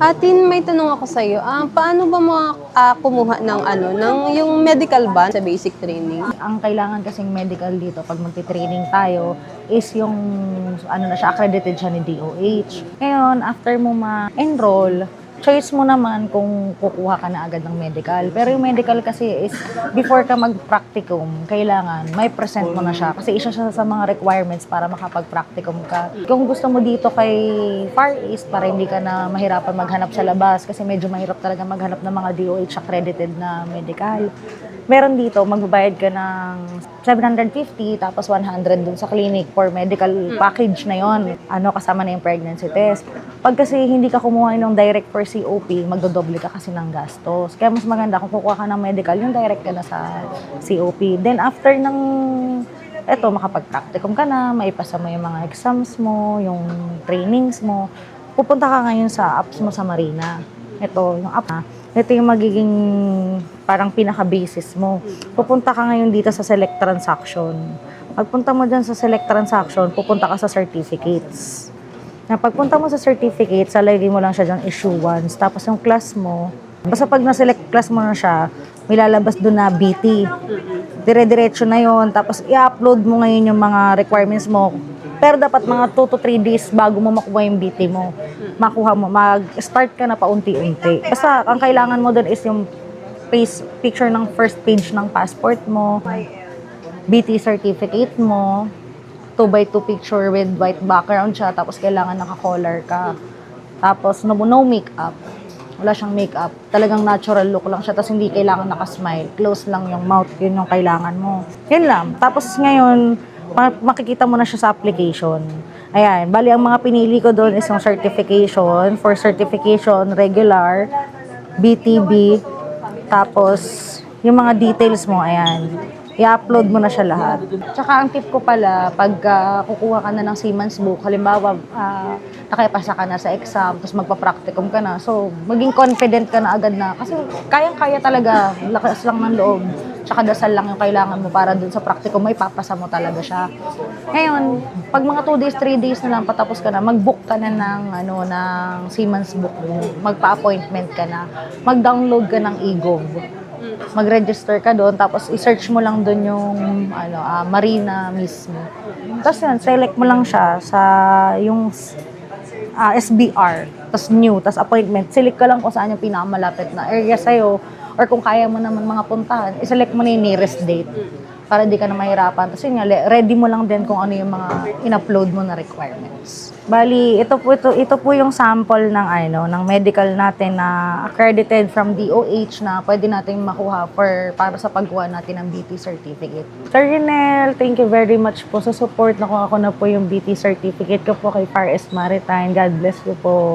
Atin, may tanong ako sa iyo. Paano ba mo kumuha ng yung medical ba sa basic training? Ang kailangan kasing medical dito pag magti-training tayo is yung accredited siya ni DOH. Ngayon, after mo ma-enroll, choice mo naman kung kukuha ka na agad ng medical. Pero yung medical kasi is before ka mag-practicum, kailangan may present mo na siya. Kasi isa siya sa mga requirements para makapag-practicum ka. Kung gusto mo dito kay Far East, para hindi ka na mahirapan maghanap sa labas, kasi medyo mahirap talaga maghanap ng mga DOH accredited na medical. Meron dito, magbabayad ka ng 750 tapos 100 dun sa clinic for medical package na yon. Kasama na yung pregnancy test. Pag kasi hindi ka kumuha ng direct for COP, magdodoble ka kasi ng gastos. Kaya mas maganda kung kukuha ka ng medical, yung direct ka na sa COP. Then after makapag-practicum ka na, maipasa mo yung mga exams mo, yung trainings mo, pupunta ka ngayon sa apps mo sa Marina. Yung app na. Ito yung magiging parang pinaka-basis mo. Pupunta ka ngayon dito sa select transaction. Pagpunta mo dyan sa select transaction, pupunta ka sa certificates. Pagpunta mo sa certificates, salagay mo lang siya dyan issuance. Tapos yung class mo, basta pag na-select class mo na siya, may lalabas doon na BT. Dire-diretso na yon. Tapos i-upload mo ngayon yung mga requirements mo. Pero dapat mga 2 to 3 days bago mo makuha yung BT mo. Makuha mo, mag-start ka na paunti-unti. Basta ang kailangan mo doon is yung picture ng first page ng passport mo, BT certificate mo, 2x2 picture with white background siya, tapos kailangan naka-collar ka. Tapos no makeup. Wala siyang makeup. Talagang natural look lang siya, tapos hindi kailangan naka-smile. Close lang yung mouth, yun yung kailangan mo. Yun lang. Tapos ngayon, makikita mo na siya sa application. Ayan, bali ang mga pinili ko doon is yung certification, for certification, regular, BTB, tapos yung mga details mo, ayan, i-upload mo na siya lahat. Tsaka ang tip ko pala, pag kukuha ka na ng Siemens book, halimbawa, nakipasa ka na sa exam, tapos magpa-practicum ka na, so maging confident ka na agad na, kasi kayang-kaya talaga, lakas lang ng loob. Tsaka dasal lang yung kailangan mo para dun sa practicum, may papasa mo talaga siya. Ngayon, pag mga 2 days, 3 days na lang patapos ka na, mag-book ka na ng Siemens book mo. Magpa-appointment ka na. Mag-download ka ng e-gov. Mag-register ka doon, tapos i-search mo lang doon yung Marina mismo. Tapos yun, select mo lang siya sa yung SBR, tapos new, tapos appointment. Select ka lang kung saan yung pinakamalapit na area sa'yo. Or kung kaya mo naman mga puntahan, iselect mo na yung nearest date para di ka na mahirapan. Tapos yun nga, ready mo lang din kung ano yung mga in-upload mo na requirements. Bali, ito po yung sample ng medical natin na accredited from DOH na pwede nating makuha para sa paggawa natin ng BT certificate. Sir Rinel, thank you very much po sa support. Nakuha ko na po yung BT certificate ko po kay Far East Maritime. God bless you po.